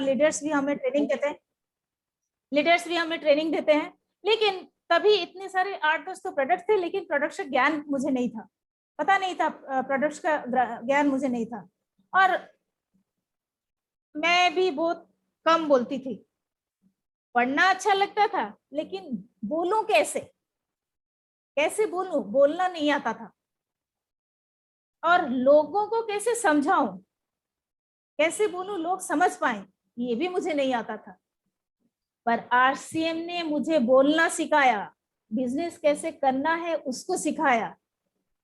Leaders भी हमें training देते हैं, लेकिन तभी इतने सारे 8-10 तो प्रोडक्ट थे, लेकिन प्रोडक्ट का ज्ञान मुझे नहीं था, पता नहीं था, प्रोडक्ट्स का ज्ञान मुझे नहीं था। और मैं भी बहुत कम बोलती थी, पढ़ना अच्छा लगता था, लेकिन बोलूं कैसे बोलूं, बोलना नहीं आता था। और लोगों को कैसे समझाऊं, कैसे बोलूं लोग समझ पाए, ये भी मुझे नहीं आता था। पर आरसीएम ने मुझे बोलना सिखाया, बिजनेस कैसे करना है उसको सिखाया,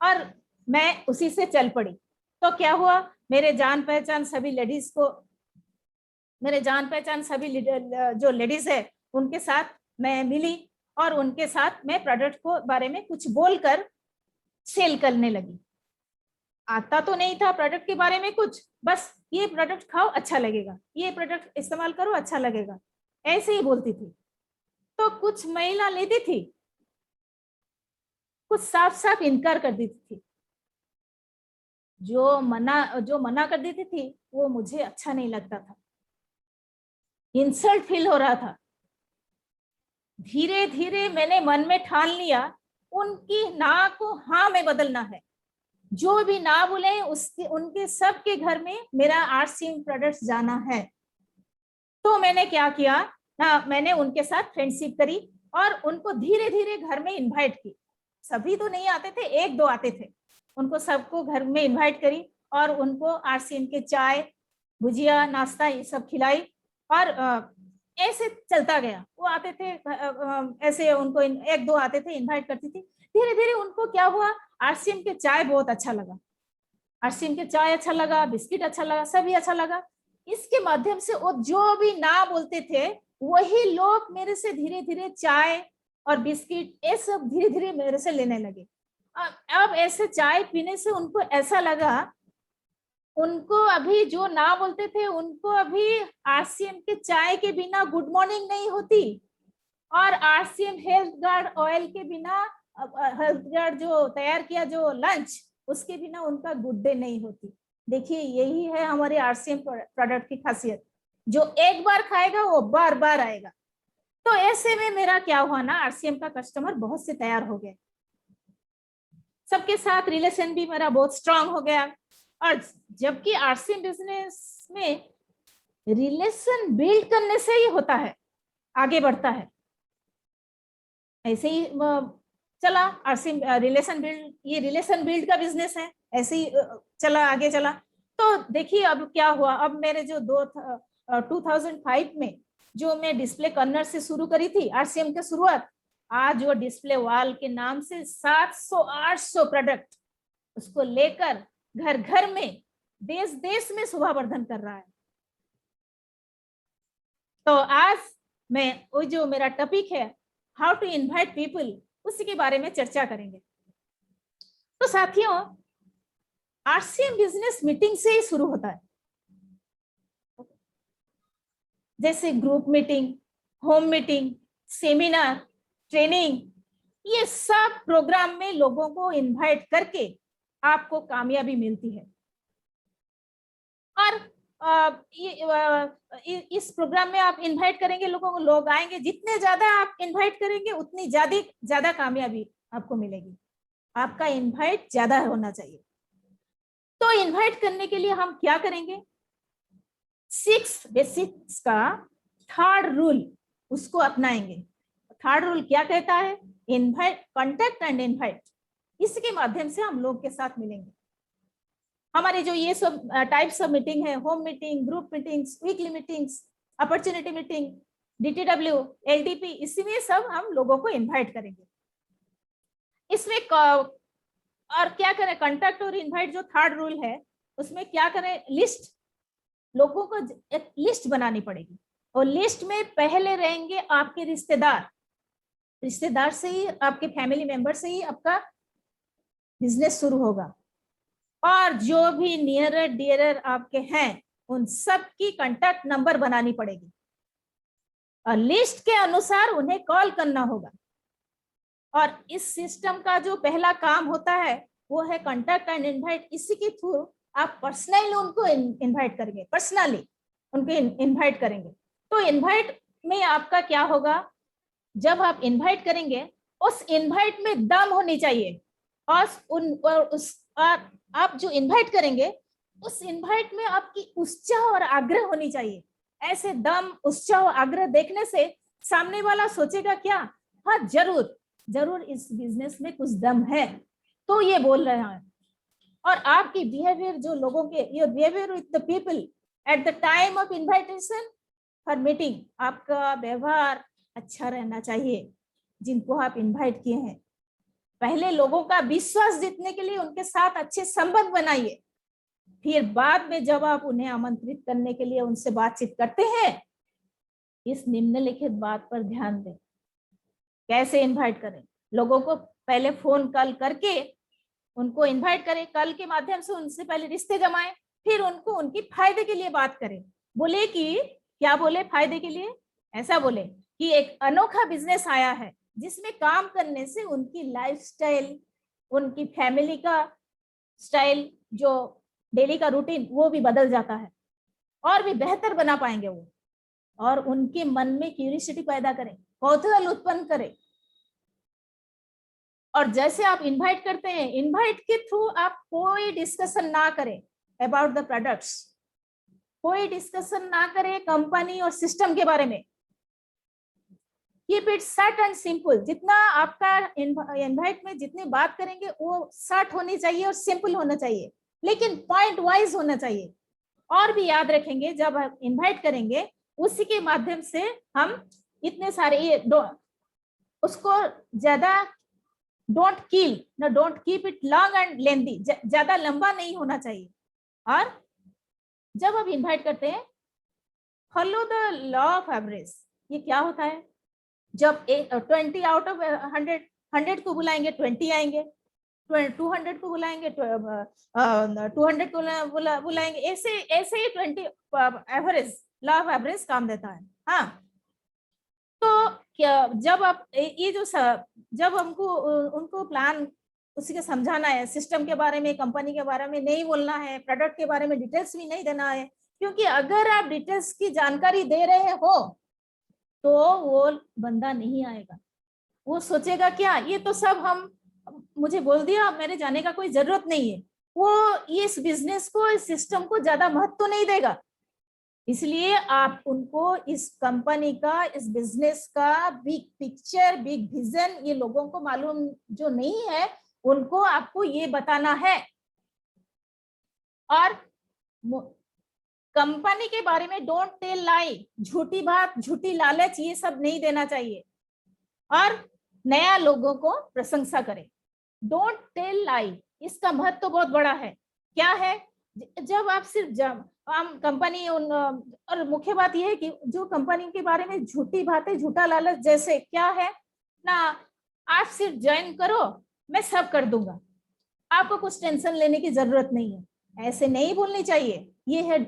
और मैं उसी से चल पड़ी। तो क्या हुआ, मेरे जान पहचान सभी जो लेडीज है उनके साथ मैं मिली, और उनके साथ मैं प्रोडक्ट को बारे में कुछ बोलकर सेल करने लगी। आता तो नहीं था प्रोडक्ट के बारे में कुछ, बस ये प्रोडक्ट खाओ अच्छा लगेगा, ये प्रोडक्ट इस्तेमाल करो अच्छा लगेगा, ऐसे ही बोलती थी। तो कुछ महिला लेती थी, कुछ साफ साफ इनकार कर देती थी। जो मना कर देती थी वो मुझे अच्छा नहीं लगता था, इंसल्ट फील हो रहा था। धीरे धीरे मैंने मन में ठान लिया, उनकी ना को हाँ में बदलना है। जो भी ना बोले उसके उनके सबके घर में मेरा आरसीएम प्रोडक्ट्स जाना है। तो मैंने क्या किया ना, मैंने उनके साथ फ्रेंडशिप करी और उनको धीरे धीरे घर में इनवाइट की। सभी तो नहीं आते थे, 1-2 आते थे, उनको सबको घर में इनवाइट करी और उनको आरसीएम के चाय भुजिया नाश्ता ये सब खिलाई। और ऐसे चलता गया, वो आते थे, ऐसे उनको 1-2 आते थे, इनवाइट करती थी। धीरे धीरे उनको क्या हुआ, आरसीएम के चाय बहुत अच्छा लगा, आरसीएम के चाय अच्छा लगा, बिस्किट अच्छा लगा, सभी अच्छा लगा। इसके माध्यम से वो जो भी ना बोलते थे वही लोग मेरे से धीरे धीरे चाय और बिस्किट ये सब धीरे धीरे मेरे से लेने लगे। अब ऐसे चाय पीने से उनको ऐसा लगा, उनको अभी जो ना बोलते थे उनको अभी आरसीएम के चाय के बिना गुड मॉर्निंग नहीं होती, और आरसीएम हेल्थ गार्ड ऑयल के बिना, हेल्थ गार्ड जो तैयार किया जो लंच, उसके बिना उनका गुड डे नहीं होती। देखिए यही है हमारे आरसीएम प्रोडक्ट की खासियत, जो एक बार खाएगा वो बार बार आएगा। तो ऐसे में मेरा क्या हुआ ना, आरसीएम का कस्टमर बहुत से तैयार हो गए, सबके साथ रिलेशन भी मेरा बहुत स्ट्रांग हो गया। और जबकि आरसीएम बिजनेस में रिलेशन बिल्ड करने से ही होता है, आगे बढ़ता है। ऐसे ही चला आरसीएम ये रिलेशन बिल्ड का बिजनेस है, ऐसे ही चला आगे चला। तो देखिए अब क्या हुआ, अब मेरे जो 2005 में जो मैं डिस्प्ले कर्नर से शुरू करी थी आरसीएम की शुरुआत, आज वो डिस्प्ले वॉल के नाम से 700-800 प्रोडक्ट उसको लेकर घर घर में देश देश में शोभावर्धन कर रहा है। तो आज मैं वो जो मेरा टॉपिक है हाउ टू इनवाइट पीपल, उसी के बारे में चर्चा करेंगे। तो साथियों, आरसीएम बिजनेस मीटिंग से ही शुरू होता है, जैसे group meeting, home meeting, seminar, training, ये सब प्रोग्राम में लोगों को इनवाइट करके आपको कामयाबी मिलती है। और इस प्रोग्राम में आप इनवाइट करेंगे लोगों को, लोग आएंगे, जितने ज्यादा आप इनवाइट करेंगे उतनी ज्यादा कामयाबी आपको मिलेगी। आपका इनवाइट ज्यादा होना चाहिए। तो इनवाइट करने के लिए हम क्या करेंगे, 6 बेसिक्स का थर्ड रूल उसको अपनाएंगे। थर्ड रूल क्या कहता है, इनवाइट, कॉन्टेक्ट एंड इनवाइट। इसके माध्यम से हम लोग के साथ मिलेंगे। हमारे जो ये सब टाइप्स ऑफ मीटिंग है, home meeting, group meetings, weekly meetings, opportunity meeting, DTW, LDP, इसमें सब हम लोगों को इनवाइट करेंगे। इसमें और क्या करें, कॉन्टैक्ट और इनवाइट जो थर्ड रूल है उसमें क्या करें, लिस्ट, लोगों को एक लिस्ट बनानी पड़ेगी, और लिस्ट में पहले रहेंगे आपके रिश्तेदार से ही, आपके फैमिली मेंबर से ही आपका बिजनेस शुरू होगा। और जो भी नियरर डियरर आपके हैं उन सब की कांटेक्ट नंबर बनानी पड़ेगी, और लिस्ट के अनुसार उन्हें कॉल करना होगा। और इस सिस्टम का जो पहला काम होता है वो है कांटेक्ट एंड इनवाइट। इसी के थ्रू आप पर्सनली उनको इनवाइट करेंगे, पर्सनली, उनको इनवाइट करेंगे। तो इनवाइट में आपका क्या होगा, जब आप इनवाइट करेंगे उस इनवाइट में दम होनी चाहिए, और आप जो इनवाइट करेंगे उस इनवाइट में आपकी उत्साह और आग्रह होनी चाहिए। ऐसे दम, उत्साह और आग्रह देखने से सामने वाला सोचेगा क्या, हाँ जरूर जरूर इस बिजनेस में कुछ दम है, तो ये बोल रहे हैं। और आपकी बिहेवियर जो लोगों के, your behaviour with the people at the time of invitation for meeting, आपका व्यवहार अच्छा रहना चाहिए जिनको आप इनवाइट किए हैं। पहले लोगों का विश्वास जीतने के लिए उनके साथ अच्छे संबंध बनाइए, फिर बाद में जब आप उन्हें आमंत्रित करने के लिए उनसे बातचीत करते हैं, इस निम्नलिखित बात पर ध्यान दें। कैसे इनवाइट करें लोगों को, पहले फोन कॉल करके उनको इनवाइट करें, कॉल के माध्यम से उनसे पहले रिश्ते जमाएं, फिर उनको उनकी फायदे के लिए बात करें। बोले कि क्या बोले, फायदे के लिए ऐसा बोले कि एक अनोखा बिजनेस आया है जिसमें काम करने से उनकी लाइफस्टाइल, उनकी फैमिली का स्टाइल, जो डेली का रूटीन, वो भी बदल जाता है और भी बेहतर बना पाएंगे वो। और उनके मन में क्यूरियोसिटी पैदा करें, कौतूहल उत्पन्न करें। और जैसे आप इनवाइट करते हैं, इनवाइट के थ्रू आप कोई डिस्कशन ना करें अबाउट द प्रोडक्ट्स, कोई डिस्कशन ना करें कंपनी और सिस्टम के बारे में। Keep it short and simple. जितना आपका इनवाइट में जितनी बात करेंगे वो शॉर्ट होनी चाहिए और सिंपल होना चाहिए, लेकिन पॉइंट वाइज होना चाहिए। और भी याद रखेंगे, जब आप इनवाइट करेंगे उसी के माध्यम से हम इतने सारे उसको ज्यादा डोंट किल ना, don't keep it long and लेंदी, ज्यादा लंबा नहीं होना चाहिए। और जब आप इनवाइट करते हैं, follow the law of average. ये क्या होता है, जब 20 आउट ऑफ 100 को बुलाएंगे 20 आएंगे, 200 को बुलाएंगे 200 को बुलाएंगे, ऐसे ऐसे ही 20 एवरेज, लॉ ऑफ एवरेज काम देता है। हाँ, तो क्या जब आप ये जो जब हमको उनको प्लान उसी के समझाना है, सिस्टम के बारे में, कंपनी के बारे में नहीं बोलना है, प्रोडक्ट के बारे में डिटेल्स भी नहीं देना है, क्योंकि अगर आप डिटेल्स की जानकारी दे रहे हो तो वो बंदा नहीं आएगा। वो सोचेगा क्या, ये तो सब हम मुझे बोल दिया, मेरे जाने का कोई जरूरत नहीं है। वो इस बिजनेस को, इस सिस्टम को ज्यादा महत्व नहीं देगा। इसलिए आप उनको इस कंपनी का, इस बिजनेस का बिग पिक्चर, बिग विजन, ये लोगों को मालूम जो नहीं है उनको आपको ये बताना है। और कंपनी के बारे में डोंट टेल लाई, झूठी बात, झूठी लालच, ये सब नहीं देना चाहिए। और नया लोगों को प्रशंसा करें, डोंट टेल लाई, इसका महत्व तो बहुत बड़ा है। क्या है, जब आप सिर्फ कंपनी और मुख्य बात यह है कि जो कंपनी के बारे में झूठी बातें, झूठा लालच, जैसे क्या है ना, आप सिर्फ ज्वाइन करो, मैं सब कर दूंगा, आपको कुछ टेंशन लेने की जरूरत नहीं है, ऐसे नहीं बोलनी चाहिए। ये है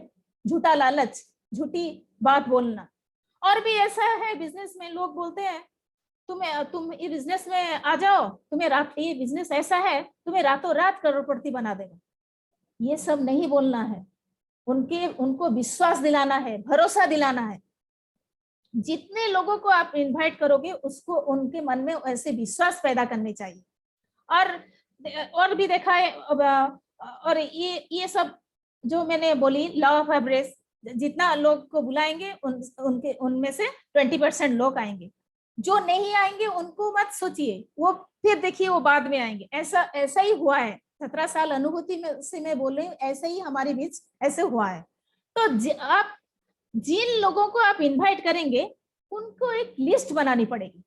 झूठा लालच, झूठी बात बोलना। और भी ऐसा है, बिजनेस में लोग बोलते हैं तुम ये बिजनेस में आ जाओ, तुम्हें ये बिजनेस ऐसा है, तुम्हें रातों रात करोड़पति बना देगा। ये सब नहीं बोलना है, उनको विश्वास दिलाना है, भरोसा दिलाना है। जितने लोगों को आप इनवाइट करोगे उसको उनके मन में ऐसे विश्वास पैदा करने चाहिए। और भी देखा है, और ये सब जो मैंने बोली लॉ ऑफ एवरेज, जितना लोग को बुलाएंगे उनमें से 20% लोग आएंगे, जो नहीं आएंगे उनको मत सोचिए, वो फिर देखिए वो बाद में आएंगे। ऐसा ही हुआ है, 17 साल अनुभूति में से मैं बोल रही हूँ, ऐसे ही हमारे बीच ऐसे हुआ है। तो आप जिन लोगों को आप इनवाइट करेंगे उनको एक लिस्ट बनानी पड़ेगी।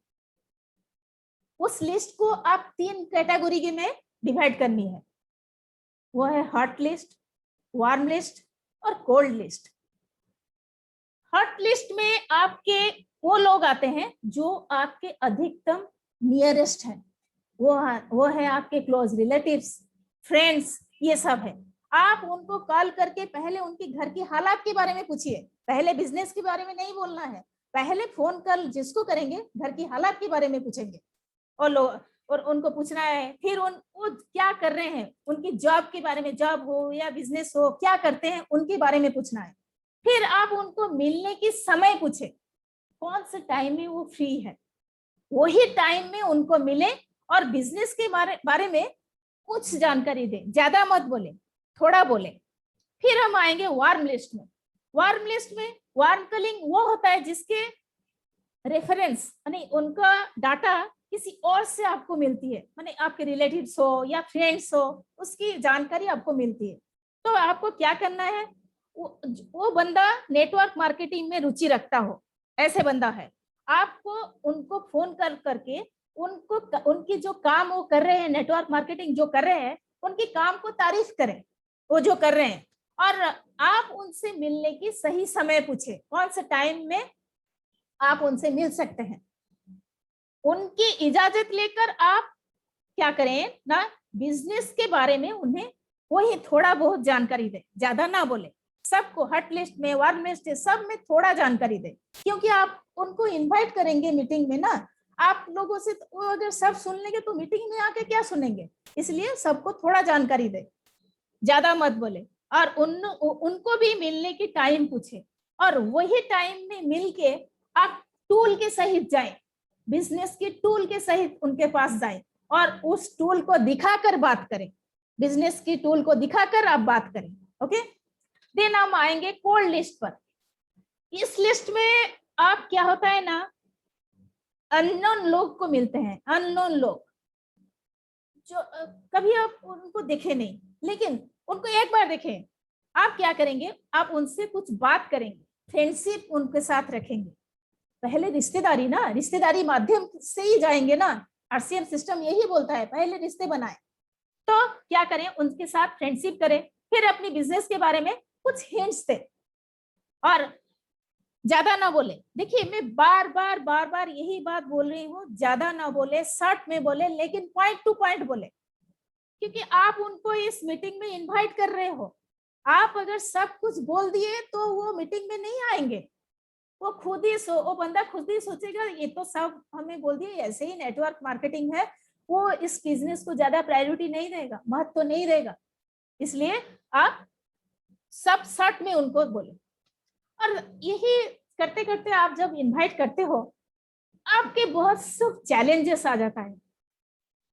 उस लिस्ट को आप 3 कैटेगरी में डिवाइड करनी है, वो है हॉट लिस्ट, वार्म लिस्ट और कोल्ड लिस्ट। हॉट लिस्ट में आपके वो लोग आते हैं जो आपके अधिकतम नियरेस्ट हैं, वो है आपके क्लोज रिलेटिव्स, फ्रेंड्स, ये सब है। आप उनको कॉल करके पहले उनके घर की हालात के बारे में पूछिए, पहले बिजनेस के बारे में नहीं बोलना है। पहले फोन कॉल जिसको करेंगे घर की हालात के बारे में पूछेंगे और उनको पूछना है, फिर वो क्या कर रहे हैं, उनकी जॉब के बारे में, जॉब हो या बिजनेस हो, क्या करते हैं उनके बारे में पूछना है। फिर आप उनको मिलने की समय पूछे, कौन से टाइम में वो फ्री है, वही टाइम में उनको मिले और बिजनेस के बारे में कुछ जानकारी दे, ज्यादा मत बोले, थोड़ा बोले। फिर हम आएंगे वार्म लिस्ट में। वार्म लिस्ट में वार्म कॉलिंग वो होता है जिसके रेफरेंस यानी उनका डाटा किसी और से आपको मिलती है, माने आपके रिलेटिव्स हो या फ्रेंड्स हो, उसकी जानकारी आपको मिलती है। तो आपको क्या करना है, वो बंदा नेटवर्क मार्केटिंग में रुचि रखता हो, ऐसे बंदा है, आपको उनको फोन करके उनको उनकी जो काम वो कर रहे हैं, नेटवर्क मार्केटिंग जो कर रहे हैं, उनकी काम को तारीफ करें वो जो कर रहे हैं, और आप उनसे मिलने की सही समय पूछे, कौन से टाइम में आप उनसे मिल सकते हैं। उनकी इजाजत लेकर आप क्या करें ना, बिजनेस के बारे में उन्हें वही थोड़ा बहुत जानकारी दे, ज्यादा ना बोले, सबको हट लिस्ट में वार्म लिस्ट सब में थोड़ा जानकारी दे, क्योंकि आप उनको इनवाइट करेंगे मीटिंग में ना, आप लोगों से तो वो अगर सब सुन लेंगे तो मीटिंग में आके क्या सुनेंगे, इसलिए सबको थोड़ा जानकारी दे, ज्यादा मत बोले, और उनको भी मिलने की टाइम पूछे, और वही टाइम में मिलके आप टूल के सहित जाए, बिजनेस के टूल के सहित उनके पास जाए और उस टूल को दिखाकर बात करें, बिजनेस की टूल को दिखाकर आप बात करें। ओके, देन हम आएंगे कोल्ड लिस्ट पर। इस लिस्ट में आप क्या होता है ना, अननोन लोग को मिलते हैं, अननोन लोग जो कभी आप उनको देखे नहीं, लेकिन उनको एक बार देखें, आप क्या करेंगे, आप उनसे कुछ बात करेंगे, फ्रेंडशिप उनके साथ रखेंगे, पहले रिश्तेदारी ना, रिश्तेदारी माध्यम से ही जाएंगे ना, आरसीएम सिस्टम यही बोलता है पहले रिश्ते बनाए, तो क्या करें, उनके साथ फ्रेंडशिप करें, फिर अपनी बिजनेस के बारे में कुछ हिंट्स दे, और ज्यादा ना बोले। देखिए मैं बार बार यही बात बोल रही हूँ, ज्यादा ना बोले, शॉर्ट में बोले, लेकिन पॉइंट टू पॉइंट बोले, क्योंकि आप उनको इस मीटिंग में इनवाइट कर रहे हो। आप अगर सब कुछ बोल दिए तो वो मीटिंग में नहीं आएंगे, वो खुद ही वो बंदा खुद ही सोचेगा ये तो सब हमें बोल दिए, ऐसे ही नेटवर्क मार्केटिंग है, वो इस बिजनेस को ज्यादा प्रायोरिटी नहीं देगा, महत्व तो नहीं देगा, इसलिए आप सब शॉर्ट में उनको बोले। और यही करते करते आप जब इनवाइट करते हो, आपके बहुत सब चैलेंजेस आ जाता है,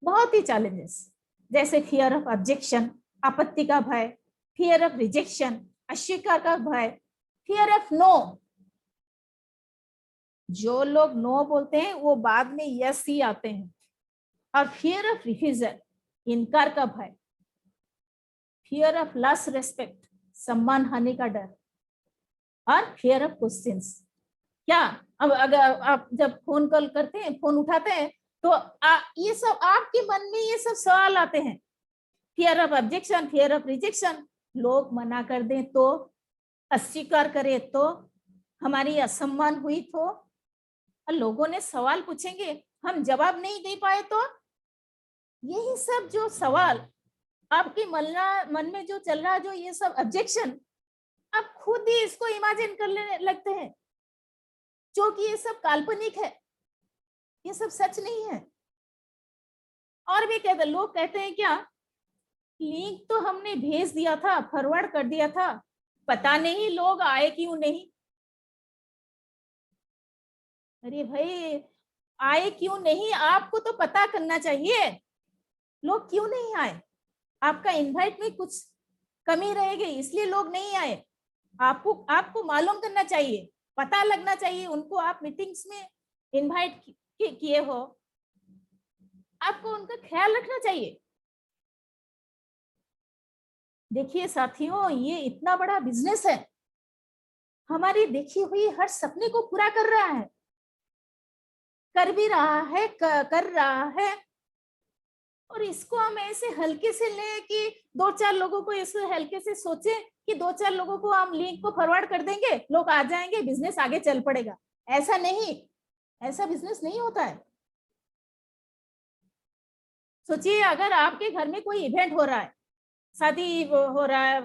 बहुत ही चैलेंजेस, जैसे फियर ऑफ ऑब्जेक्शन, आपत्ति का भय, फियर ऑफ रिजेक्शन, अस्वीकार का भय, फियर ऑफ नो, जो लोग नो बोलते हैं वो बाद में यस ही आते हैं, और फियर ऑफ रिफ्यूजल, इनकार का भय, फियर ऑफ लॉस रेस्पेक्ट, सम्मान हानि का डर, और फियर ऑफ क्वेश्चंस। क्या अब अगर आप जब फोन कॉल करते हैं, फोन उठाते हैं, तो ये सब आपके मन में ये सब सवाल आते हैं, fear of objection, fear of rejection, लोग मना कर दें तो, अस्वीकार करे तो, हमारी असम्मान हुई तो, और लोगों ने सवाल पूछेंगे हम जवाब नहीं दे पाए तो, यही सब जो सवाल आपके मन में जो चल रहा है, जो ये सब ऑब्जेक्शन, आप खुद ही इसको इमेजिन करने लगते हैं, जो कि ये सब काल्पनिक है, ये सब सच नहीं है। और भी कहते, लोग कहते हैं क्या, लिंक तो हमने भेज दिया था, फॉरवर्ड कर दिया था, पता नहीं लोग आए क्यों नहीं। अरे भाई आए क्यों नहीं, आपको तो पता करना चाहिए, लोग क्यों नहीं आए, आपका इनवाइट में कुछ कमी रहेगी इसलिए लोग नहीं आए, आपको मालूम करना चाहिए, पता लगना चाहिए उनको, आप मीटिंग्स में इनवाइट किए हो, आपको उनका ख्याल रखना चाहिए। देखिए साथियों, ये इतना बड़ा बिजनेस है, हमारी देखी हुई हर सपने को पूरा कर रहा है, कर भी रहा है, कर रहा है, और इसको हम ऐसे हल्के से ले कि दो चार लोगों को ऐसे हल्के से सोचे कि दो चार लोगों को हम लिंक को फॉरवर्ड कर देंगे, लोग आ जाएंगे, बिजनेस आगे चल पड़ेगा, ऐसा नहीं, ऐसा बिजनेस नहीं होता है। सोचिए अगर आपके घर में कोई इवेंट हो रहा है, शादी हो रहा है,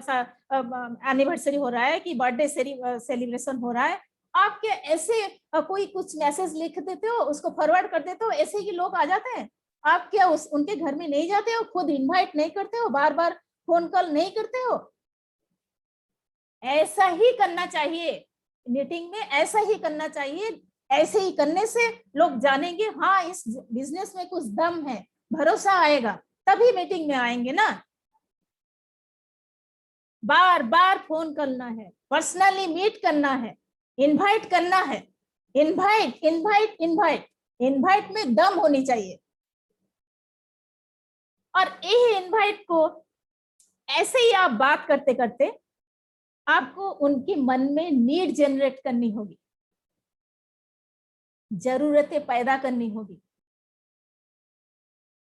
एनिवर्सरी हो रहा है, कि बर्थडे सेलिब्रेशन हो रहा है, आप क्या ऐसे कोई कुछ मैसेज लिख देते हो, उसको फॉरवर्ड कर देते हो, ऐसे ही लोग आ जाते हैं, आप क्या उनके घर में नहीं जाते हो, खुद इनवाइट नहीं करते हो, बार बार फोन कॉल नहीं करते हो, ऐसा ही करना चाहिए, मीटिंग में ऐसा ही करना चाहिए। ऐसे ही करने से लोग जानेंगे हाँ इस बिजनेस में कुछ दम है, भरोसा आएगा, तभी मीटिंग में आएंगे ना। बार बार फोन करना है, पर्सनली मीट करना है, इनवाइट करना है। इनवाइट इनवाइट इनवाइट, इनवाइट में दम होनी चाहिए। और यही इनवाइट को ऐसे ही आप बात करते करते आपको उनके मन में नीड जनरेट करनी होगी, जरूरतें पैदा करनी होगी।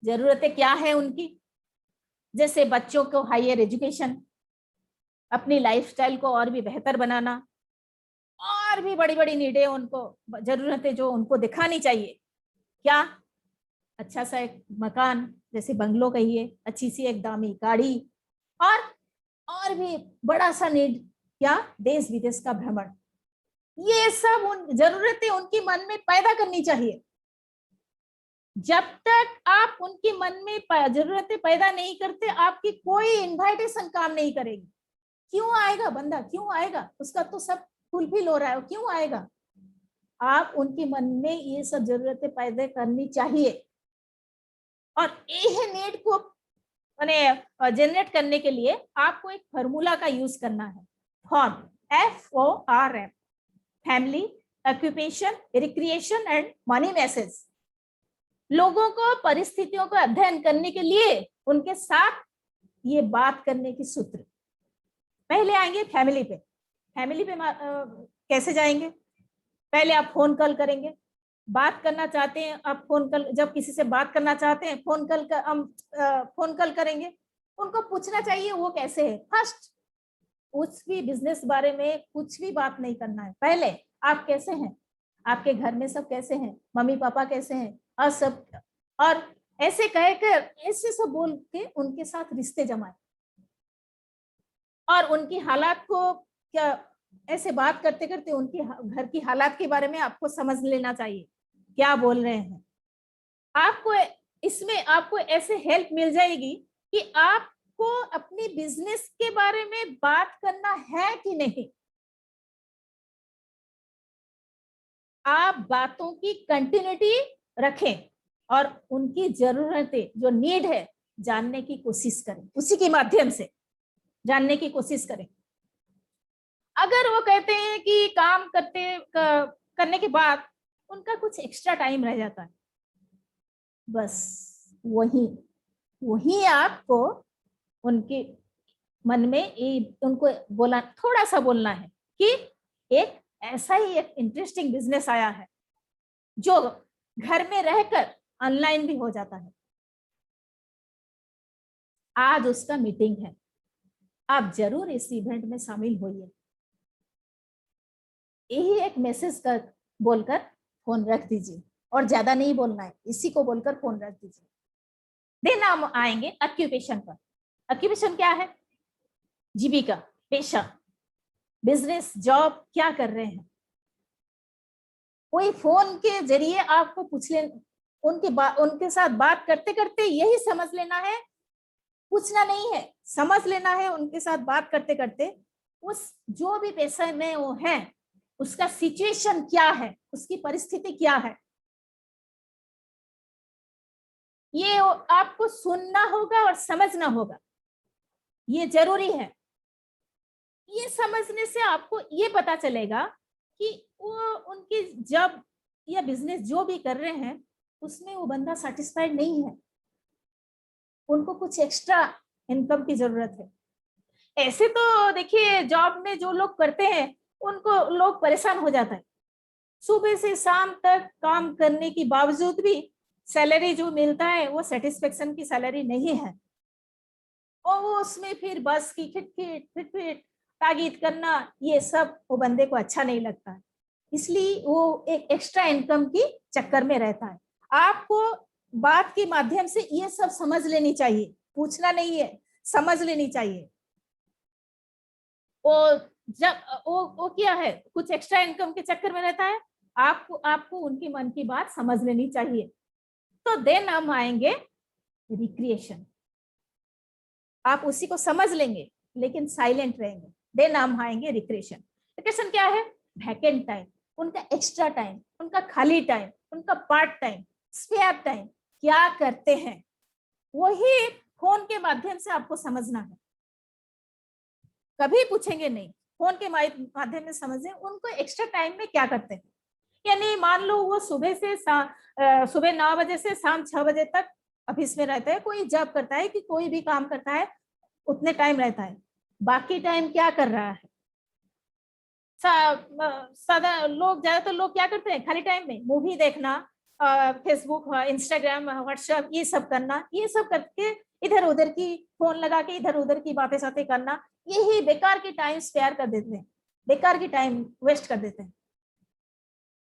जरूरतें क्या है उनकी? जैसे बच्चों को हायर एजुकेशन, अपनी लाइफस्टाइल को और भी बेहतर बनाना, और भी बड़ी बड़ी नीडें उनको, जरूरतें जो उनको दिखानी चाहिए। क्या? अच्छा सा एक मकान, जैसे बंगलो कहिए, अच्छी सी एक दामी गाड़ी, और भी बड़ा सा नीड क्या? देश विदेश का भ्रमण। ये सब उन जरूरतें उनकी मन में पैदा करनी चाहिए। जब तक आप उनके मन में जरूरतें पैदा नहीं करते, आपकी कोई इनवाइटेशन काम नहीं करेगी। क्यों आएगा बंदा, क्यों आएगा? उसका तो सब फुलफिल हो रहा है, क्यों आएगा? आप उनके मन में ये सब जरूरतें पैदा करनी चाहिए। और ये नीड को मैंने जनरेट करने के लिए आपको एक फॉर्मूला का यूज करना है। Form, FORM, family, occupation, recreation and money message. लोगों को परिस्थितियों का अध्ययन करने के लिए उनके साथ ये बात करने की सूत्र। पहले आएंगे फैमिली पे। फैमिली पे कैसे जाएंगे? पहले आप फोन कॉल करेंगे, बात करना चाहते हैं आप, फोन कॉल, जब किसी से बात करना चाहते हैं फोन कॉल करेंगे। उनको पूछना चाहिए वो कैसे है। फर्स्ट, कुछ भी बिजनेस बारे में कुछ भी बात नहीं करना है। पहले आप कैसे हैं, आपके घर में सब कैसे हैं, मम्मी पापा कैसे हैं, और सब, और ऐसे कहकर, ऐसे सब बोल के उनके साथ रिश्ते जमाए। और उनकी हालात को क्या, ऐसे बात करते करते उनकी घर की हालात के बारे में आपको समझ लेना चाहिए, क्या बोल रहे हैं। आपको इसमें आपको ऐसे हेल्प मिल जाएगी कि आपको अपनी बिजनेस के बारे में बात करना है कि नहीं। आप बातों की कंटिन्यूटी रखें और उनकी जरूरतें, जो नीड है, जानने की कोशिश करें, उसी के माध्यम से जानने की कोशिश करें। अगर वो कहते हैं कि काम करने के बाद उनका कुछ एक्स्ट्रा टाइम रह जाता है, बस वही वही आपको उनके मन में उनको बोला, थोड़ा सा बोलना है कि एक ऐसा ही एक इंटरेस्टिंग बिजनेस आया है जो घर में रहकर ऑनलाइन भी हो जाता है। आज उसका मीटिंग है, आप जरूर इस इवेंट में शामिल होइए। यही एक मैसेज कर बोलकर फोन रख दीजिए, और ज्यादा नहीं बोलना है, इसी को बोलकर फोन रख दीजिए। देन हम आएंगे ऑक्यूपेशन पर। ऑक्यूपेशन क्या है? जीविका, पेशा, बिजनेस, जॉब, क्या कर रहे हैं। कोई फोन के जरिए आपको पूछ ले, उनके साथ बात करते करते यही समझ लेना है, पूछना नहीं है, समझ लेना है। उनके साथ बात करते करते उस जो भी पेशा में वो है, उसका सिचुएशन क्या है, उसकी परिस्थिति क्या है, ये आपको सुनना होगा और समझना होगा। ये जरूरी है। ये समझने से आपको ये पता चलेगा कि वो उनकी जब या बिजनेस जो भी कर रहे हैं उसमें वो बंदा सेटिस्फाइड नहीं है, उनको कुछ एक्स्ट्रा इनकम की जरूरत है। ऐसे तो देखिए जॉब में जो लोग करते हैं उनको लोग परेशान हो जाता है। सुबह से शाम तक काम करने के बावजूद भी सैलरी जो मिलता है वो सेटिस्फेक्शन की सैलरी नहीं है, और वो उसमें फिर बस की खिटखिट खिटखिट ताकीद करना, ये सब वो बंदे को अच्छा नहीं लगता है। इसलिए वो एक एक्स्ट्रा इनकम की चक्कर में रहता है। आपको बात के माध्यम से ये सब समझ लेनी चाहिए, पूछना नहीं है, समझ लेनी चाहिए। वो जब वो क्या है, कुछ एक्स्ट्रा इनकम के चक्कर में रहता है, आपको उनकी मन की बात समझ लेनी चाहिए। तो देन हम आएंगे रिक्रिएशन। आप उसी को समझ लेंगे लेकिन साइलेंट रहेंगे, देन हम आएंगे रिक्रिएशन। रिक्रिएशन क्या है? वैकेंट टाइम, उनका एक्स्ट्रा टाइम, उनका खाली टाइम, उनका पार्ट टाइम, स्पेयर टाइम क्या करते हैं, वही फोन के माध्यम से आपको समझना है। कभी पूछेंगे नहीं, फोन के माध्यम में समझें उनको एक्स्ट्रा टाइम में क्या करते हैं। यानी मान लो वो सुबह 9 बजे से शाम 6 बजे तक ऑफिस में रहता है, कोई जॉब करता है कि कोई भी काम करता है, उतने टाइम रहता है। बाकी टाइम क्या कर रहा है? सादा लोग, ज्यादातर लोग क्या करते हैं खाली टाइम में? मूवी देखना, फेसबुक, इंस्टाग्राम, व्हाट्सएप, ये सब करना, ये सब करके इधर उधर की फोन लगा के इधर उधर की बातें सातें करना, यही बेकार की टाइम स्पेयर कर देते हैं, बेकार की टाइम वेस्ट कर देते हैं।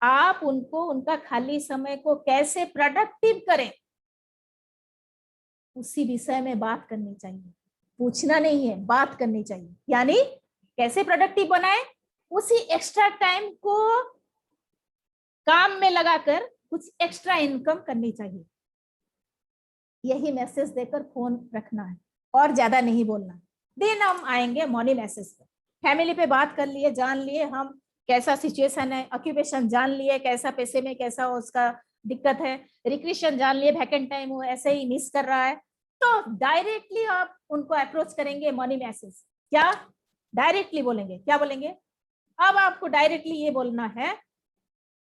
आप उनको उनका खाली समय को कैसे प्रोडक्टिव करें, उसी विषय में बात करनी चाहिए। पूछना नहीं है, बात करनी चाहिए। यानी कैसे प्रोडक्टिव बनाए, उसी एक्स्ट्रा टाइम को काम में लगाकर कुछ एक्स्ट्रा इनकम करनी चाहिए। यही मैसेज देकर फोन रखना है और ज्यादा नहीं बोलना। देन हम आएंगे मनी मैसेज पे। फैमिली पे बात कर लिए, जान लिए हम कैसा सिचुएशन है, ऑक्यूपेशन जान लिए कैसा पैसे में कैसा उसका दिक्कत है, रिक्रिएशन जान लिए वैकेंट टाइम वो ऐसे ही मिस कर रहा है, तो डायरेक्टली आप उनको अप्रोच करेंगे मनी मैसेज। क्या डायरेक्टली बोलेंगे? क्या बोलेंगे? अब आपको डायरेक्टली ये बोलना है,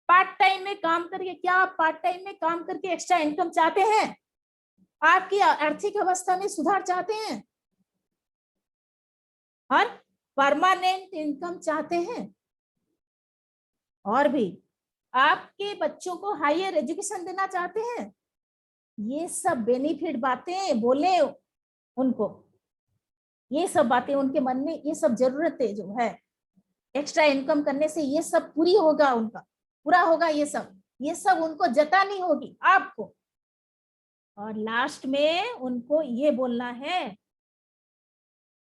पार्ट टाइम में काम करके, क्या आप पार्ट टाइम में काम करके एक्स्ट्रा इनकम चाहते हैं? आपकी आर्थिक अवस्था में सुधार चाहते हैं और परमानेंट इनकम चाहते हैं, और भी आपके बच्चों को हायर एजुकेशन देना चाहते हैं, ये सब बेनिफिट बातें बोले उनको, ये सब बातें उनके मन में, ये सब जरूरतें जो है एक्स्ट्रा इनकम करने से ये सब पूरी होगा, उनका पूरा होगा, ये सब उनको जतानी होगी आपको। और लास्ट में उनको ये बोलना है,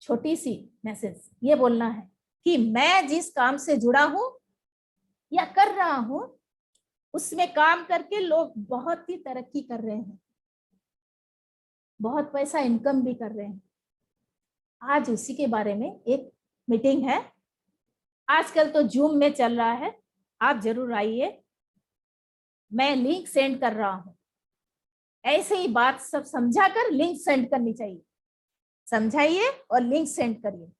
छोटी सी मैसेज ये बोलना है कि मैं जिस काम से जुड़ा हूं या कर रहा हूं, उसमें काम करके लोग बहुत ही तरक्की कर रहे हैं, बहुत पैसा इनकम भी कर रहे हैं। आज उसी के बारे में एक मीटिंग है, आजकल तो जूम में चल रहा है, आप जरूर आइए, मैं लिंक सेंड कर रहा हूं। ऐसे ही बात सब समझाकर लिंक सेंड करनी चाहिए, समझाइए और लिंक सेंड करिए।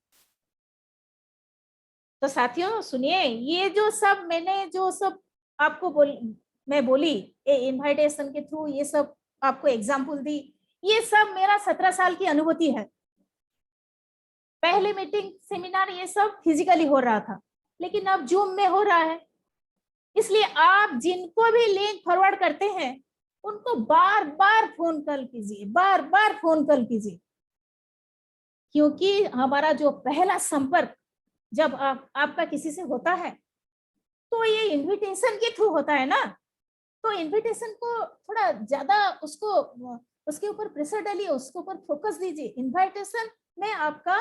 तो साथियों सुनिए, ये जो सब मैंने जो सब आपको मैं बोली, ये इनविटेशन के थ्रू ये सब आपको एग्जाम्पल दी, ये सब मेरा 17 साल की अनुभूति है। पहले मीटिंग सेमिनार ये सब फिजिकली हो रहा था, लेकिन अब जूम में हो रहा है। इसलिए आप जिनको भी लिंक फॉरवर्ड करते हैं उनको बार बार फोन कॉल कीजिए, बार बार फोन कॉल कीजिए, क्योंकि हमारा जो पहला संपर्क जब आपका किसी से होता है तो ये इनविटेशन के थ्रू होता है ना, तो इनविटेशन को थोड़ा ज्यादा उसको उसके ऊपर प्रेशर डालिए, उसके ऊपर फोकस दीजिए। इनविटेशन में आपका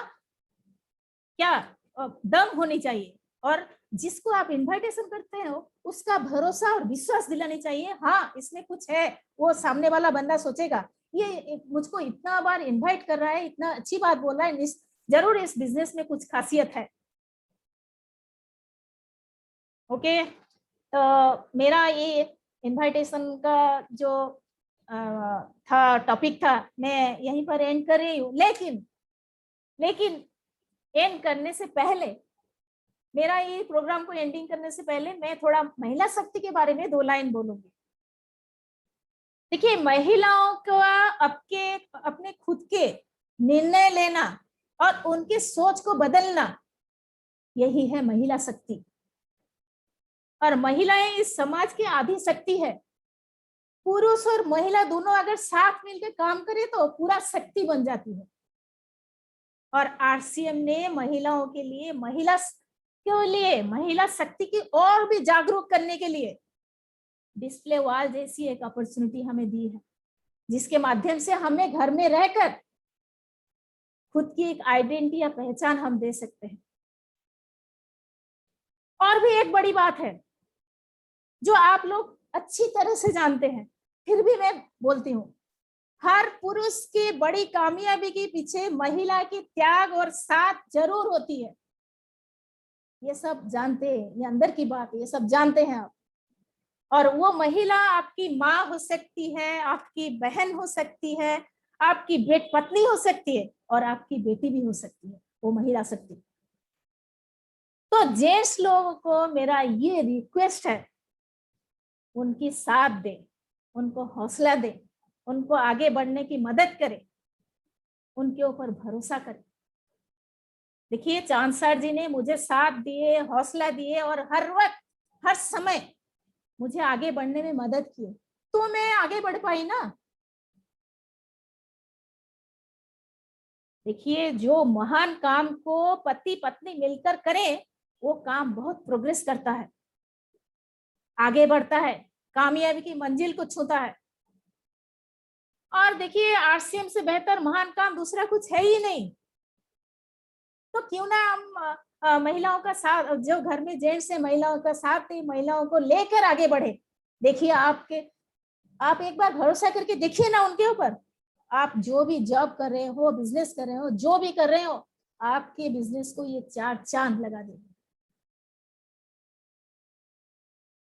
क्या दम होनी चाहिए, और जिसको आप इनविटेशन करते हो उसका भरोसा और विश्वास दिलानी चाहिए, हाँ इसमें कुछ है। वो सामने वाला बंदा सोचेगा ये मुझको इतना बार इनवाइट कर रहा है, इतना अच्छी बात बोल रहा है, जरूर इस बिजनेस में कुछ खासियत है। ओके, तो मेरा ये इनविटेशन का जो था टॉपिक था, मैं यहीं पर एंड कर रही हूँ। लेकिन एंड करने से पहले, मेरा ये प्रोग्राम को एंडिंग करने से पहले मैं थोड़ा महिला शक्ति के बारे में 2 लाइन बोलूंगी। देखिए, महिलाओं को अपने खुद के निर्णय लेना और उनके सोच को बदलना, यही है महिला शक्ति। और महिलाएं इस समाज की आधी शक्ति है। पुरुष और महिला दोनों अगर साथ मिलकर काम करें तो पूरा शक्ति बन जाती है। और आरसीएम ने महिलाओं के लिए, महिला शक्ति की और भी जागरूक करने के लिए डिस्प्ले वॉल जैसी एक अपॉर्चुनिटी हमें दी है, जिसके माध्यम से हमें घर में रहकर खुद की एक आइडेंटिटी या पहचान हम दे सकते हैं। और भी एक बड़ी बात है जो आप लोग अच्छी तरह से जानते हैं, फिर भी मैं बोलती हूँ, हर पुरुष की बड़ी कामयाबी के पीछे महिला की त्याग और साथ जरूर होती है। ये सब जानते हैं, ये अंदर की बात है, ये सब जानते हैं आप। और वो महिला आपकी माँ हो सकती है, आपकी बहन हो सकती है, आपकी पत्नी हो सकती है, और आपकी बेटी भी हो सकती है, वो महिला शक्ति। तो जेंट्स लोगों को मेरा ये रिक्वेस्ट है, उनकी साथ दें, उनको हौसला दें, उनको आगे बढ़ने की मदद करें, उनके ऊपर भरोसा करें। देखिए चांद सर जी ने मुझे साथ दिए, हौसला दिए, और हर वक्त हर समय मुझे आगे बढ़ने में मदद की, तो मैं आगे बढ़ पाई ना। देखिए जो महान काम को पति पत्नी मिलकर करें, वो काम बहुत प्रोग्रेस करता है, आगे बढ़ता है, कामयाबी की मंजिल को छूता है। और देखिए आरसीएम से बेहतर महान काम दूसरा कुछ है ही नहीं। तो क्यों ना हम महिलाओं का साथ, जो घर में जेंट्स है महिलाओं का साथ दे, महिलाओं को लेकर आगे बढ़े। देखिए आप एक बार भरोसा करके देखिए ना उनके ऊपर। आप जो भी जॉब कर रहे हो, बिजनेस कर रहे हो, जो भी कर रहे हो, आपके बिजनेस को ये 4 चांद लगा देंगे।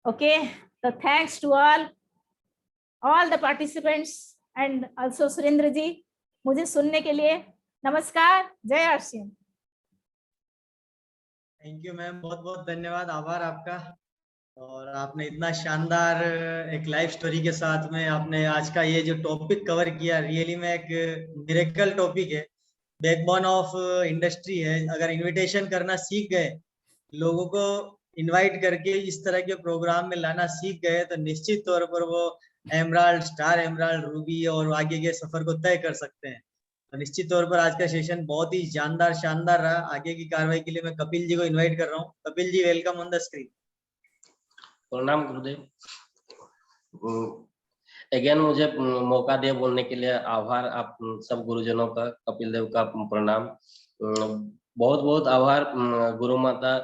ओके, तो thanks to all the participants and also Surendra ji, मुझे सुनने के लिए। नमस्कार, जय आरसीएम। थैंक यू मैम, बहुत बहुत धन्यवाद, आभार आपका। और आपने इतना शानदार एक लाइफ स्टोरी के साथ में आपने आज का ये जो टॉपिक कवर किया, रियली में एक मिरेकल टॉपिक है, बैकबोन ऑफ इंडस्ट्री है। अगर इनविटेशन करना सीख गए, लोगों को इनवाइट करके इस तरह के प्रोग्राम में लाना सीख गए, तो निश्चित तौर पर वो एमराल्ड, स्टार एमराल्ड, रूबी और आगे के सफर को तय कर सकते हैं। तो निश्चित तौर पर आज का सेशन बहुत ही जानदार शानदार रहा। आगे की कार्रवाई के लिए मैं कपिल जी को इनवाइट कर रहा हूँ। Kapil ji, welcome on the screen. प्रणाम गुरुदेव। अगेन मुझे मौका दिया बोलने के लिए आभार आप सब गुरुजनों का, कपिल देव का प्रणाम, बहुत बहुत आभार गुरु माता।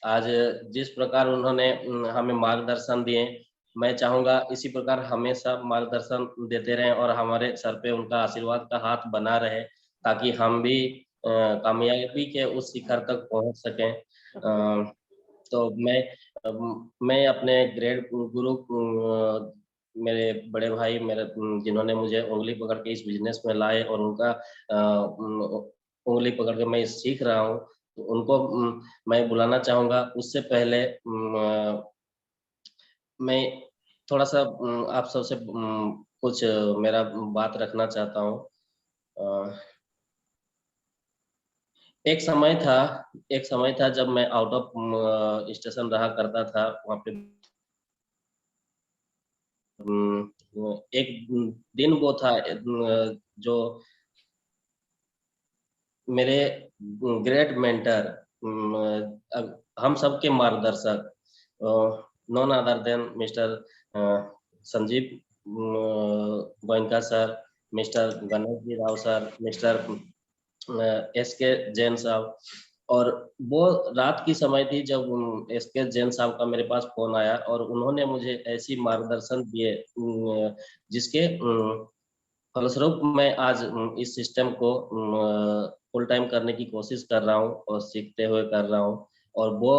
आज जिस प्रकार उन्होंने हमें मार्गदर्शन दिए, मैं चाहूंगा इसी प्रकार हमेशा मार्गदर्शन देते रहें और हमारे सर पे उनका आशीर्वाद का हाथ बना रहे, ताकि हम भी कामयाबी के उस शिखर तक पहुंच सकें। तो मैं अपने ग्रेड गुरु, मेरे बड़े भाई, मेरे जिन्होंने मुझे उंगली पकड़ के इस बिजनेस में लाए और उनका उंगली पकड़ के मैं सीख रहा हूँ, तो उनको मैं बुलाना चाहूंगा। उससे पहले मैं थोड़ा सा आप सबसे कुछ मेरा बात रखना चाहता हूँ। एक समय था जब मैं आउट ऑफ स्टेशन रहा करता था, वहाँ पे एक दिन वो था जो मेरे ग्रेट मेंटर, हम सबके मार्गदर्शक, none other than mister Sanjeev Goenka sir, mister Ganesh G Rao sir, mister SK Jain साहब। और वो रात की समय थी जब एसके जैन साहब का मेरे पास फोन आया और उन्होंने मुझे ऐसी मार्गदर्शन दिए जिसके फलस्वरूप मैं आज इस सिस्टम को फुल टाइम करने की कोशिश कर रहा हूँ और सीखते हुए कर रहा हूँ। और वो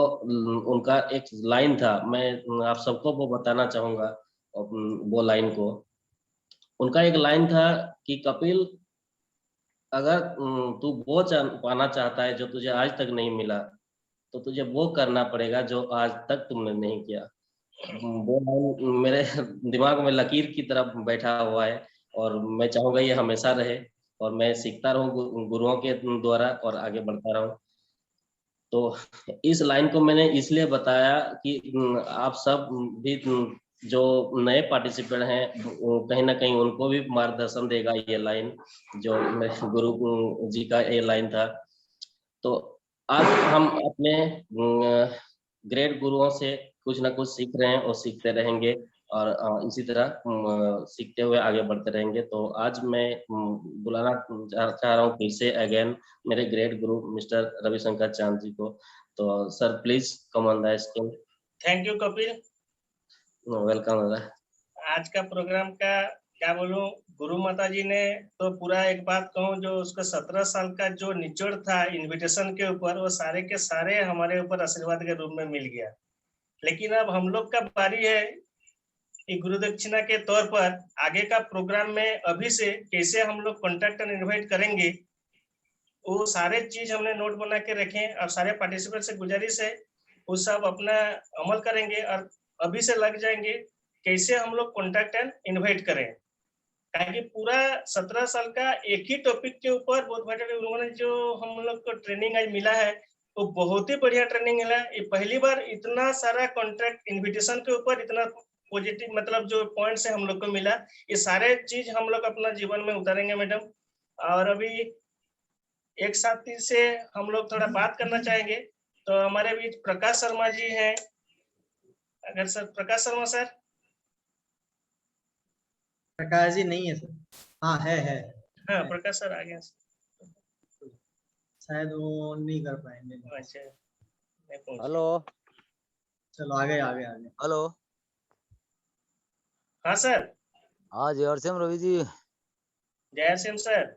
उनका एक लाइन था, मैं आप सबको वो बताना चाहूंगा वो लाइन को। उनका एक लाइन था कि कपिल, अगर तू वो पाना चाहता है जो तुझे आज तक नहीं मिला, तो तुझे वो करना पड़ेगा जो आज तक तुमने नहीं किया। वो लाइन मेरे दिमाग में लकीर की तरफ बैठा हुआ है और मैं चाहूंगा ये हमेशा रहे और मैं सीखता रहूं गुरुओं के द्वारा और आगे बढ़ता रहूं। तो इस लाइन को मैंने इसलिए बताया कि आप सब भी जो नए पार्टिसिपेंट हैं, कहीं ना कहीं उनको भी मार्गदर्शन देगा ये लाइन, जो मेरे गुरु जी का ये लाइन था। तो आज हम अपने ग्रेट गुरुओं से कुछ ना कुछ सीख रहे हैं और सीखते रहेंगे और इसी तरह सीखते हुए आगे बढ़ते रहेंगे। तो आज मैं बुलाना चाह रहा हूँ फिर से अगेन मेरे ग्रेट गुरु मिस्टर रविशंकर चांद जी को। तो sir please come on the screen. Thank you Kapil. Welcome. आज का प्रोग्राम का क्या बोलूं, गुरु माता जी ने तो पूरा एक बात कहूं, जो उसका 17 साल का जो निचोड़ था इनविटेशन के ऊपर, वो सारे के सारे हमारे ऊपर आशीर्वाद के रूप में मिल गया। लेकिन अब हम लोग का बारी है कि गुरु दक्षिणा के तौर पर आगे का प्रोग्राम में अभी से कैसे हम लोग कॉन्टैक्ट एंड इन्वाइट करेंगे, वो सारे चीज हमने नोट बना के रखें और सारे पार्टिसिपेंट से गुजारिश है वो सब अपना अमल करेंगे और अभी से लग जाएंगे कैसे हम लोग कॉन्टैक्ट एंड इन्वाइट करें। ताकि पूरा 17 साल का एक ही टॉपिक के ऊपर बहुत भाई उन्होंने जो हम लोग को ट्रेनिंग आज मिला है, वो बहुत ही बढ़िया ट्रेनिंग मिला है। ये पहली बार इतना सारा कॉन्ट्रैक्ट इन्विटेशन के ऊपर इतना पॉजिटिव मतलब जो पॉइंट्स है हम लोग को मिला, ये सारे चीज हम लोग अपना जीवन में उतारेंगे मैडम। और अभी एक साथी से हम लोग थोड़ा बात करना चाहेंगे, तो हमारे बीच प्रकाश शर्मा जी हैं। अगर सर प्रकाश शर्मा सर, प्रकाश जी नहीं है सर? हाँ है। हाँ प्रकाश सर आ गया। शायद वो नहीं कर पाएंगे। अच्छा, मैं पहुंच हेलो चलो आगे। हेलो। हाँ सर। हाँ जय सिंह रवि जी। जय सिंह सर।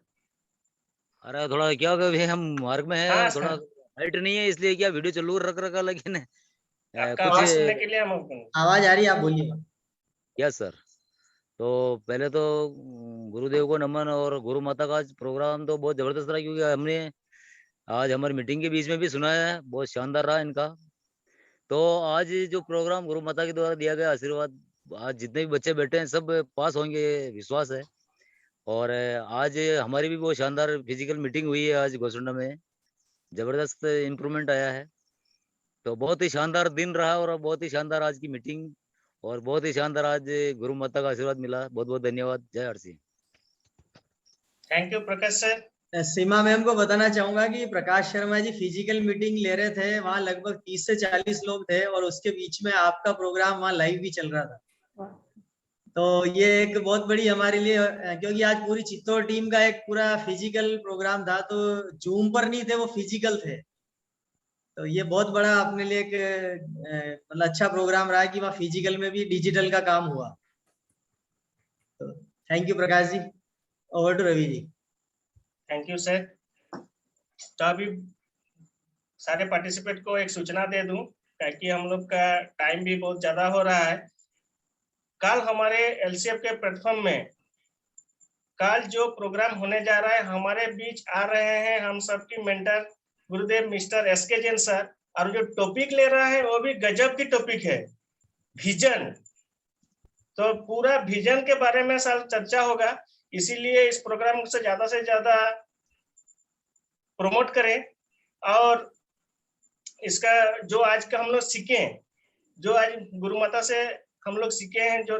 अरे थोड़ा क्या हो गया, अभी हम मार्ग में हाँ है, सर। थोड़ा लाइट नहीं है इसलिए क्या वीडियो चालू रख रखा, लेकिन आपका कुछ आवाज सुनने के लिए हम आवाज आ रही है, आप बोलिए। Yes sir. तो पहले तो गुरुदेव को नमन, और गुरु माता का आज प्रोग्राम तो बहुत जबरदस्त रहा, क्योंकि हमने आज हमारी मीटिंग के बीच में भी सुना है, बहुत शानदार रहा इनका। तो आज जो प्रोग्राम गुरु माता के द्वारा दिया गया आशीर्वाद, आज जितने भी बच्चे बैठे हैं सब पास होंगे विश्वास है। और आज हमारी भी बहुत शानदार फिजिकल मीटिंग हुई है आज गोसुंडा में, जबरदस्त इम्प्रूवमेंट आया है। तो बहुत ही शानदार दिन रहा और बहुत ही शानदार आज की मीटिंग, और बहुत ही शानदार आज गुरु माता का आशीर्वाद मिला। बहुत बहुत धन्यवाद। Jai Har Singh. Thank you Prakash sir. Seema ma'am को बताना चाहूंगा कि प्रकाश शर्मा जी फिजिकल मीटिंग ले रहे थे, वहां लगभग 30 से 40 लोग थे और उसके बीच में आपका प्रोग्राम वहां लाइव भी चल रहा था। तो ये एक बहुत बड़ी हमारे लिए, क्योंकि आज पूरी चित्तौड़ टीम का एक पूरा फिजिकल प्रोग्राम था, तो जूम पर नहीं थे, वो फिजिकल थे। तो ये बहुत बड़ा अपने लिए एक मतलब अच्छा प्रोग्राम रहा कि वहाँ फिजिकल में भी डिजिटल का काम हुआ। तो thank you Prakash ji. Over to Ravi ji. Thank you sir. तो अभी सारे पार्टिसिपेंट को एक सूचना दे दूं, ताकि हम लोग का टाइम भी बहुत ज्यादा हो रहा है। कल हमारे एलसीएफ के प्लेटफॉर्म में कल जो प्रोग्राम होने जा रहा है, हमारे बीच आ रहे हैं हम सबकी मेंटर गुरुदेव मिस्टर एसके जैन सर, और जो टॉपिक ले रहा है वो भी गजब की टॉपिक है, विजन। तो पूरा विजन के बारे में सर चर्चा होगा, इसीलिए इस प्रोग्राम से ज्यादा प्रमोट करें। और इसका जो आज का हम लोग सीखे, जो आज गुरु माता से हम लोग सीखे हैं, जो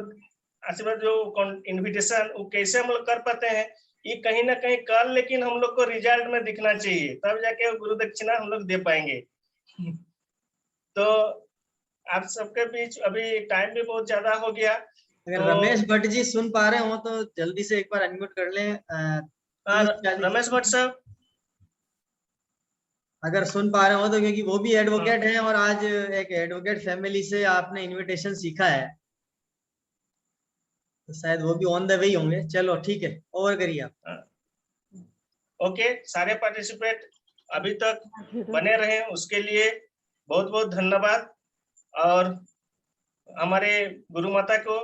आशीर्वाद जो इन्विटेशन, वो कैसे हम लोग कर पाते हैं, ये कहीं ना कहीं कल लेकिन हम लोग को रिजल्ट में दिखना चाहिए, तब जाके गुरु दक्षिणा हम लोग दे पाएंगे। तो आप सबके बीच अभी टाइम भी बहुत ज्यादा हो गया। अगर तो रमेश भट्ट जी सुन पा रहे हो तो जल्दी से एक बार अनम्यूट कर लें। रमेश भट्ट साहब अगर सुन पा रहे हो तो, क्योंकि वो भी एडवोकेट हैं और आज एक एडवोकेट फैमिली से आपने इनविटेशन सीखा है, तो शायद वो भी ऑन द वे होंगे। चलो ठीक है, ओवर करिए आप। ओके, सारे पार्टिसिपेंट अभी तक बने रहे उसके लिए बहुत बहुत धन्यवाद, और हमारे गुरु माता को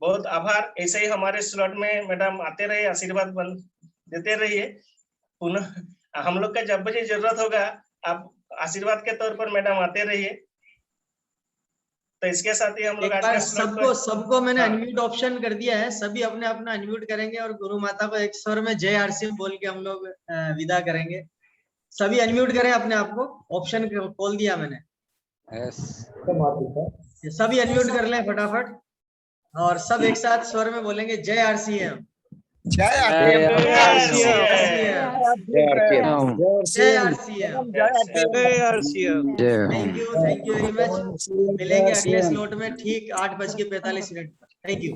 बहुत आभार। ऐसे ही हमारे स्लॉट में मैडम आते रहे, आशीर्वाद देते रहिए। पुनः हम लोग का जब भी जरूरत होगा, आप आशीर्वाद के तौर पर मैडम आते रहिए। तो इसके साथ ही हम लोग आज का सबको मैंने अनम्यूट ऑप्शन कर दिया है, सभी अपने अपना अनम्यूट करेंगे और गुरु माता को एक स्वर में जय आरसीएम बोल के हम लोग विदा करेंगे। सभी अनम्यूट करें अपने आप को, ऑप्शन खोल दिया मैंने। सभी अनम्यूट कर लें फटाफट, और सब एक साथ स्वर में बोलेंगे जय आरसीएम। जय RCM. Thank you very much. मिलेंगे अगले स्लॉट में ठीक 8:45 पर। Thank you.